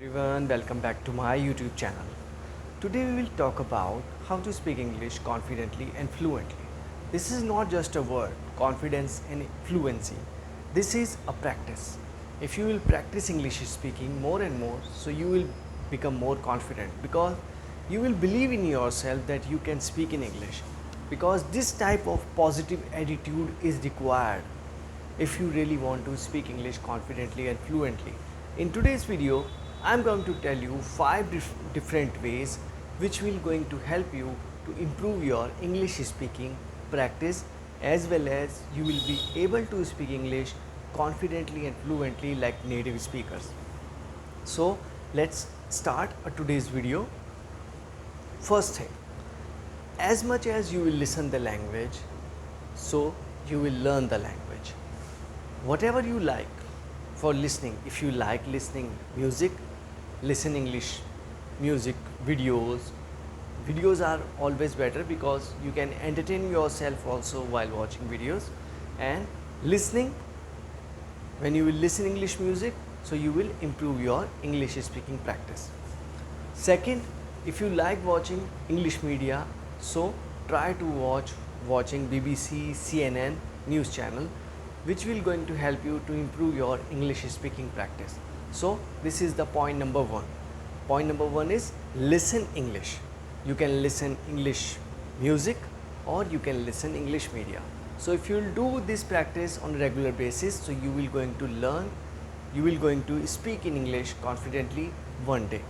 Everyone, welcome back to my YouTube channel. Today we will talk about how to speak English confidently and fluently. This is not just a word, confidence and fluency. This is a practice. If you will practice English speaking more and more, so you will become more confident because you will believe in yourself that you can speak in English, because this type of positive attitude is required if you really want to speak English confidently and fluently. In today's video, I'm going to tell you 5 different ways which will going to help you to improve your English speaking practice, as well as you will be able to speak English confidently and fluently like native speakers. So let's start today's video. First thing, as much as you will listen the language, so you will learn the language. Whatever you like for listening, if you like listening music, listen English music videos are always better because you can entertain yourself also while watching videos. And listening, when you will listen English music, so you will improve your English speaking practice. Second, if you like watching English media, so try to watching BBC, CNN news channel, which will going to help you to improve your English speaking practice. So this is the point number 1. Point number 1 is listen English. You can listen English music or you can listen English media. So if you will do this practice on a regular basis, so you will going to learn, you will going to speak in English confidently one day.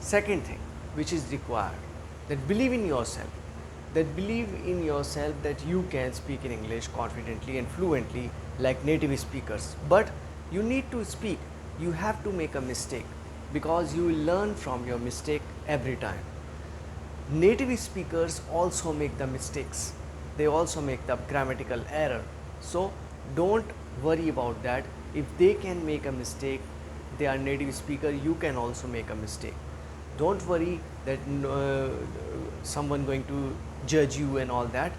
Second thing which is required, that believe in yourself, that you can speak in English confidently and fluently like native speakers. But you need to speak, you have to make a mistake, because you will learn from your mistake every time. Native speakers also make the mistakes, they also make the grammatical error. So don't worry about that. If they can make a mistake, they are native speaker, you can also make a mistake. Don't worry that someone going to judge you and all that.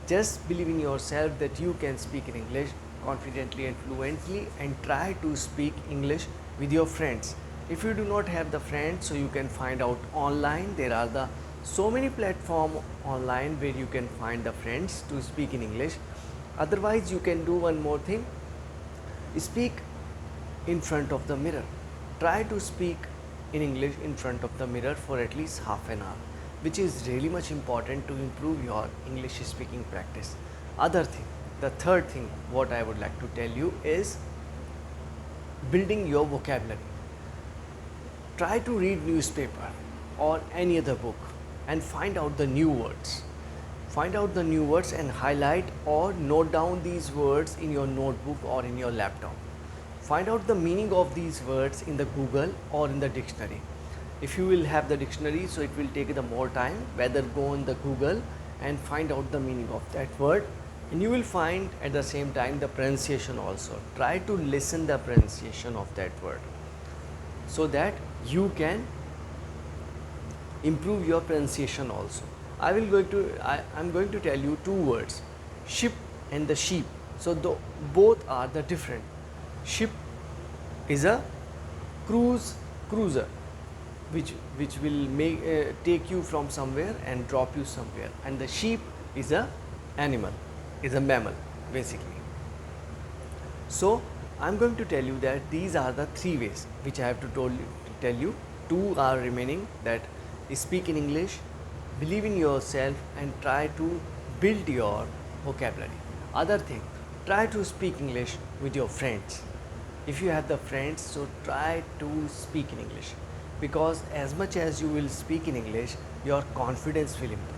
Just believe in yourself that you can speak in English confidently and fluently, and try to speak English with your friends. If you do not have the friends, so you can find out online. There are so many platforms online where you can find the friends to speak in English. Otherwise, you can do one more thing: speak in front of the mirror. Try to speak in English in front of the mirror for at least half an hour, which is really much important to improve your English speaking practice. Other thing, the third thing what I would like to tell you is building your vocabulary. Try to read newspaper or any other book and find out the new words. Find out the new words and highlight or note down these words in your notebook or in your laptop. Find out the meaning of these words in the Google or in the dictionary. If you will have the dictionary, so it will take the more time. Whether go on the Google and find out the meaning of that word, and you will find at the same time the pronunciation also. Try to listen the pronunciation of that word, so that you can improve your pronunciation also. I'm going to tell you two words: ship and the sheep. So both are the different. Ship is a cruiser which will take you from somewhere and drop you somewhere, and the sheep is a animal, is a mammal basically. So I'm going to tell you that these are the 3 ways which I have to tell you. 2 are remaining, that speak in English, believe in yourself, and try to build your vocabulary. Other thing, try to speak English with your friends. If you have the friends, so try to speak in English, because as much as you will speak in English, your confidence will improve.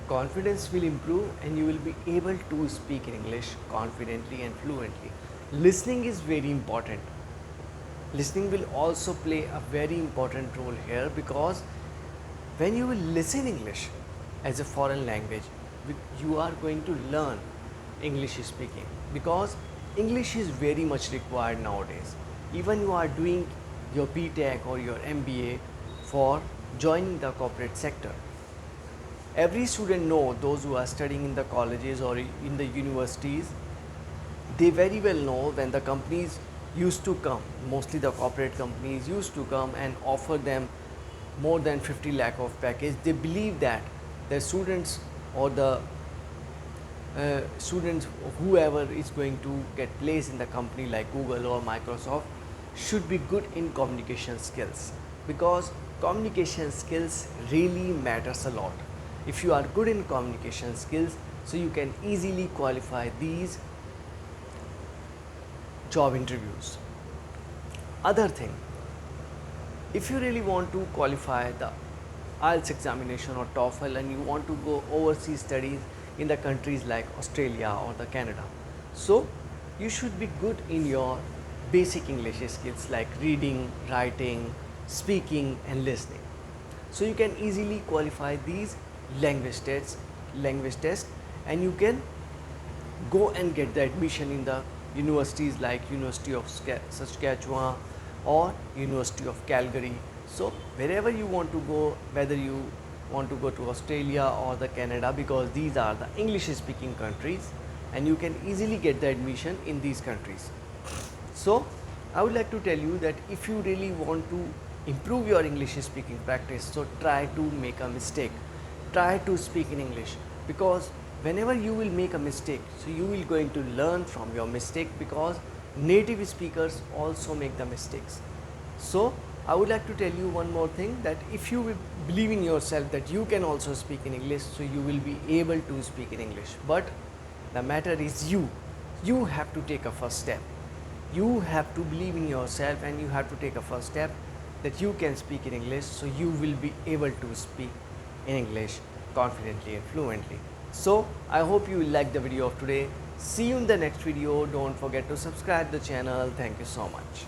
Confidence will improve and you will be able to speak in English confidently and fluently. Listening is very important. Listening will also play a very important role here, because when you will listen English as a foreign language, you are going to learn English speaking, because English is very much required nowadays. Even you are doing your BTech or your MBA for joining the corporate sector. Every student know, those who are studying in the colleges or in the universities, they very well know when the companies used to come, mostly the corporate companies used to come and offer them more than 50 lakh of package. They believe that the students or the students, whoever is going to get placed in the company like Google or Microsoft, should be good in communication skills, because communication skills really matters a lot. If you are good in communication skills, so you can easily qualify these job interviews. Other thing, if you really want to qualify the IELTS examination or TOEFL and you want to go overseas studies in the countries like Australia or the Canada, so you should be good in your basic English skills like reading, writing, speaking and listening. So you can easily qualify these language tests, and you can go and get the admission in the universities like University of Saskatchewan or University of Calgary. So wherever you want to go, whether you want to go to Australia or the Canada, because these are the English speaking countries and you can easily get the admission in these countries. So I would like to tell you that if you really want to improve your English speaking practice, so try to make a mistake, try to speak in English, because whenever you will make a mistake, so you will going to learn from your mistake, because native speakers also make the mistakes. So I would like to tell you one more thing, that if you will believe in yourself that you can also speak in English, so you will be able to speak in English. But the matter is you have to take a first step. You have to believe in yourself and you have to take a first step that you can speak in English, so you will be able to speak in English confidently and fluently. So I hope you will like the video of today. See you in the next video. Don't forget to subscribe the channel. Thank you so much.